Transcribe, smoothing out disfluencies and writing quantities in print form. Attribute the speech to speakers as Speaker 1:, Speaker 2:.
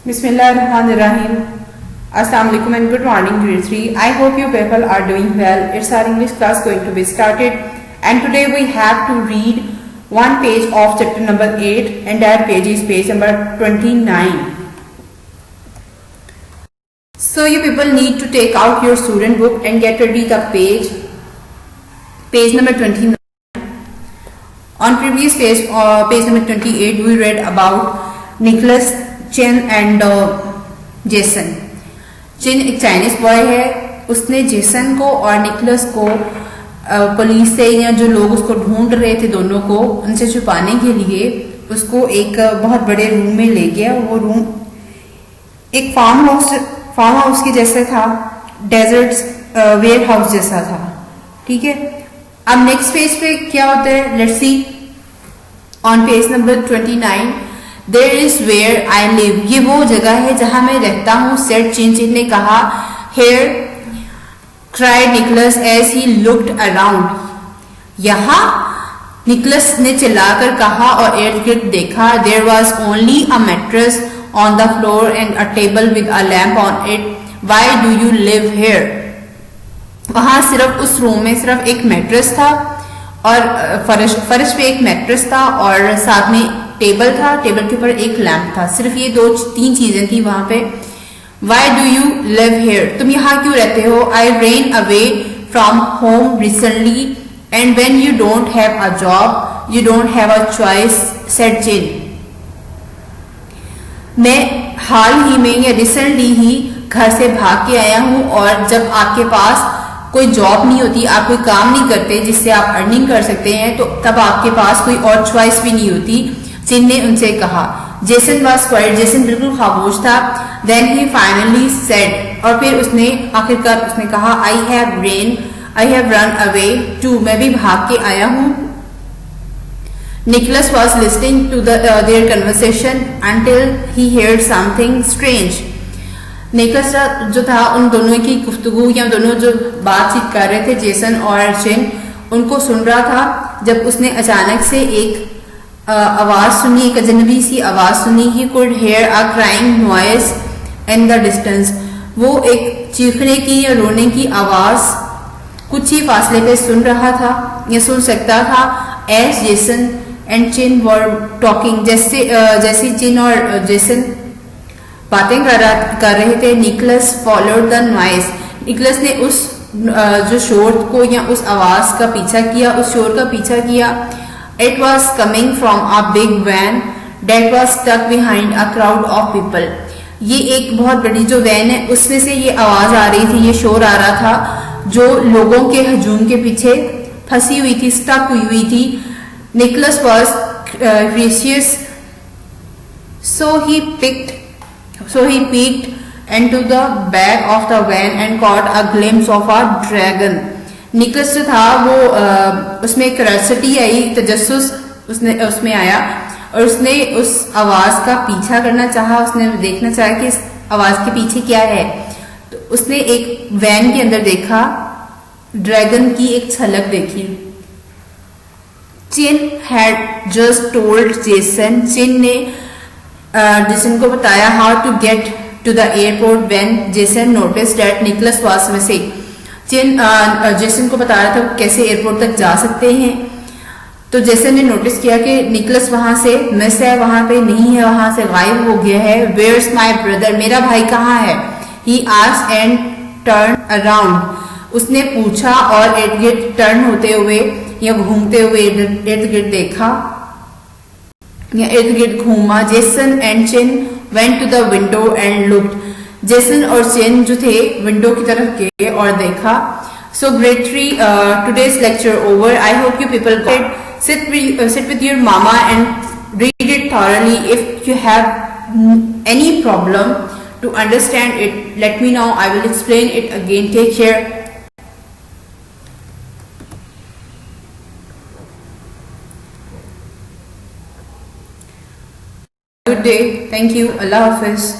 Speaker 1: Bismillahirrahmanirrahim. Assalamu alaikum and good morning grade 3. I hope you people are doing well. It's our English class going to be started, and today we have to read one page of chapter number 8, and that page is page number 29. So you people need to take out your student book and get ready the page number 29. On previous page, page number 28, we read about Nicholas, Chin and Jason. Chin एक Chinese boy है, उसने Jason को और Nicholas को police से या जो लोग उसको ढूंढ रहे थे दोनों को उनसे छुपाने के लिए उसको एक बहुत बड़े रूम में ले गया. वो रूम एक फार्म हाउस के जैसा था, डेजर्ट वेयर हाउस जैसा था. ठीक है, अब नेक्स्ट पेज पे क्या होता है, let's see. On page number 29, There is where I live. ये वो जगह है जहां मैं रहता हूँ, said चिन. चिन ने कहा. Here, cried Nicholas as he looked around. यहाँ निकोलस ने चिल्लाकर कहा और इर्द गिर्द देखा. There was only a mattress on the floor and a table with a lamp on it. Why do you live here? वहां सिर्फ उस रूम में सिर्फ एक मैट्रेस था और फर्श पे एक मैट्रेस था और साथ में टेबल था, टेबल के ऊपर एक लैंप था. सिर्फ ये तीन चीजें थी वहां पे. Why do you live here? तुम यहाँ क्यों रहते हो? I ran away from home recently and when you don't have a job you don't have a choice, said Chin. मैं हाल ही में या रिसेंटली ही घर से भाग के आया हूं और जब आपके पास कोई जॉब नहीं होती, आप कोई काम नहीं करते जिससे आप अर्निंग कर सकते हैं, तो तब आपके पास कोई और चॉइस भी नहीं होती, चिन ने उनसे कहा. Jason was quite. जेसन बिल्कुल खामोश था. देन ही फाइनली सेड, और फिर उसने आखिरकार उसने कहा. I have run away too. मैं भी भाग के आया हूं. Nicholas was listening to their conversation until he heard something strange. Nicholas जो था उन दोनों की गुफ्तगू या दोनों जो बातचीत कर रहे थे जेसन और चिन, उनको सुन रहा था जब उसने अचानक से एक आवाज सुनी, एक अजनबी सी आवाज सुनी. He could hair a crying noise in the distance. वो एक चीखने की या रोने की आवाज कुछ ही फासले पे सुन रहा था या सुन सकता था. As Jason and Chin were talking. जैसे चिन और जेसन बातें कर रहे थे. Nicholas followed the noise. Nicholas ने उस जो शोर को या उस आवाज का पीछा किया, उस शोर का पीछा किया. It was coming from a big van that was stuck behind a crowd of people. ये एक बहुत बड़ी जो वैन है उसमें से ये आवाज आ रही थी, ये शोर आ रहा था जो लोगों के हजूम के पीछे फंसी हुई थी, स्टक हुई थी. Nicholas was furious, so he peeked into the back of the van and caught a glimpse of a dragon. Nicholas जो था वो उसमें क्यूरियोसिटी आई, तजस्सुस उसमें आया और उसने उस आवाज का पीछा करना चाहा. उसने देखना चाहा कि इस आवाज के पीछे क्या है. तो उसने एक वैन के अंदर देखा, ड्रैगन की एक झलक देखी. Chin had just told Jason. Chin ने जेसन को बताया how to get to the airport when Jason notice that Nicholas was missing. Chin Jason को बता रहा था कैसे एयरपोर्ट तक जा सकते हैं. तो जेसन ने नोटिस किया कि निकोलस वहां से मिस है, वहां पे नहीं है, वहां से गायब हो गया है. Where's my brother? मेरा भाई कहाँ है? He asked and turn around. उसने पूछा और इर्द गिर्द टर्न होते हुए या घूमते हुए इर्द गिर्द देखा या इर्द गिर्द घूमा. Jason and Chin went to the window and looked. Jason और चिन जो थे विंडो की तरफ गए और देखा. सो grade 3 today's lecture over. I hope you people could sit with your mama and read it thoroughly. If you have any problem to understand it, let me know. I will explain it again. Take care. Good day. Thank you. Allah Hafiz.